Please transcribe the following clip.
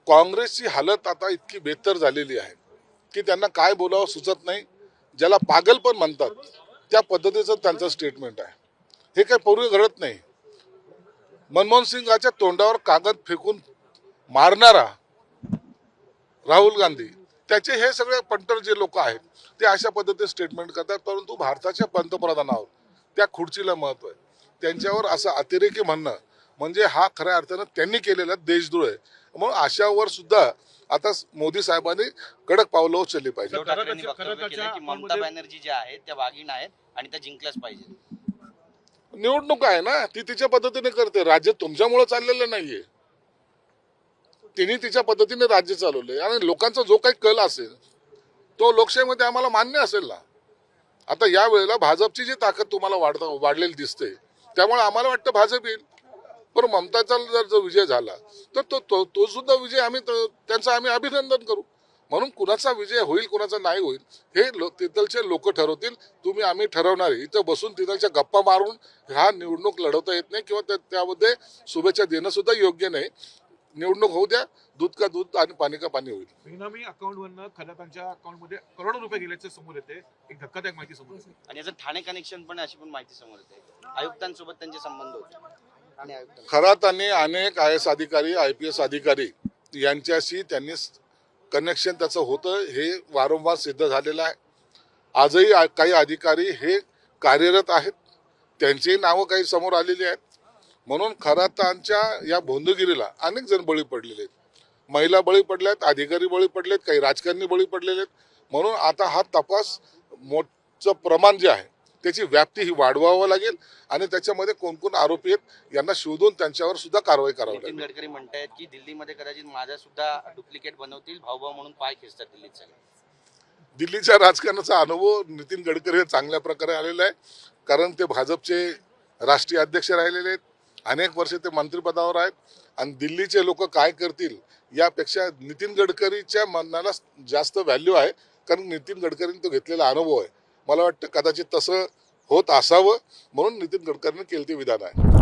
काँग्रेसची हालत आता इतकी बेहतर झालेली आहे की त्यांना काय बोलावं सुचत नाही. ज्याला पागल पण म्हणतात त्या पद्धतीचं त्यांचं स्टेटमेंट आहे. हे काही पूर्वी घडत नाही. मनमोहन सिंगाच्या तोंडावर कागद फेकून मारणारा राहुल गांधी, त्याचे हे सगळे पंटर जे लोक आहेत ते अशा पद्धतीने स्टेटमेंट करतात. परंतु भारताच्या पंतप्रधानावर त्या खुर्चीला महत्व आहे. त्यांच्यावर असं अतिरेकी म्हणणं म्हणजे हा खऱ्या अर्थानं त्यांनी केलेला देशद्रोह आहे. म्हणून अशावर सुद्धा आता मोदी साहेबांनी कडक पावलं उचलली पाहिजे. ममता बॅनर्जी ज्या आहेत त्या वाघीण आहेत आणि त्या जिंकल्याच पाहिजे. निवडणूक आहे ना, ती तिच्या पद्धतीने करते. राज्य तुमच्यामुळे चाललेलं नाहीये. तिने तिच्या पद्धतीने राज्य चालवलंय आणि लोकांचा जो काही कल असेल तो लोकशाहीमध्ये आम्हाला मान्य असेल ना. आता या वेळेला भाजपची जी ताकद तुम्हाला वाढलेली दिसते त्यामुळे आम्हाला वाटतं भाजप येईल. पण ममताचा जर विजय झाला तर तो सुद्धा विजय त्यांचं आम्ही अभिनंदन करू. म्हणून कुणाचा विजय होईल कुणाचा नाही होईल हे तिथलचे लोक ठरवतील. आम्ही ठरवणार. इथं बसून तिथलच्या गप्पा मारून हा निवडणूक लढवता येत नाही किंवा त्यामध्ये शुभेच्छा देणं सुद्धा योग्य नाही. निवडणूक होऊ द्या, दूध का दूध आणि पाणी का पाणी होईल. बेनामी अकाउंटवरनं खरातांच्या अकाउंटमध्ये करोडो रुपये गेल्याचे समोर येते. एक धक्कादायक माहिती समोर येते आणि याचं ठाणे कनेक्शन पण अशी पण माहिती समोर येते. आयुक्तांसोबत त्यांचे संबंध होते. खरातांनी अनेक IAS अधिकारी IPS अधिकारी यांच्याशी त्यांनी कनेक्शन त्याचं होतं हे वारंवार सिद्ध झालेलं आहे. आजही काही अधिकारी हे कार्यरत आहेत. त्यांची नावं काही समोर आलेली आहेत. म्हणून खरातांच्या या भोंदगिरीला अनेक जण बळी पडलेले आहेत. महिला बळी पडल्यात, अधिकारी बळी पडलेत, काही राजकारणी बळी पडलेले आहेत. म्हणून आता हा तपास मोठं प्रमाण जे आहे त्याची व्याप्ती ही वाढवावं लागेल आणि त्याच्यामध्ये कोण कोण आरोपी आहेत यांना शोधून त्यांच्यावर सुद्धा कारवाई करावी लागेल. नितीन गडकरी म्हणतायत की दिल्लीमध्ये कदाचित माझा सुद्धा डुप्लिकेट बनवतील, भाऊ म्हणून पाय खेचतात दिल्लीत. दिल्लीच्या राजकारणाचा अनुभव नितीन गडकरी हे चांगल्या प्रकारे आलेला आहे. कारण ते भाजपचे राष्ट्रीय अध्यक्ष राहिलेले आहेत. अनेक वर्ष ते मंत्रिपदावर आहेत आणि दिल्लीचे लोक काय करतील यापेक्षा नितीन गडकरीच्या मनाला जास्त व्हॅल्यू आहे. कारण नितीन गडकरींनी तो घेतलेला अनुभव आहे. मला वाटतं कदाचित तसं होत असावं म्हणून नितीन गडकरींनी केलेले विधान आहे.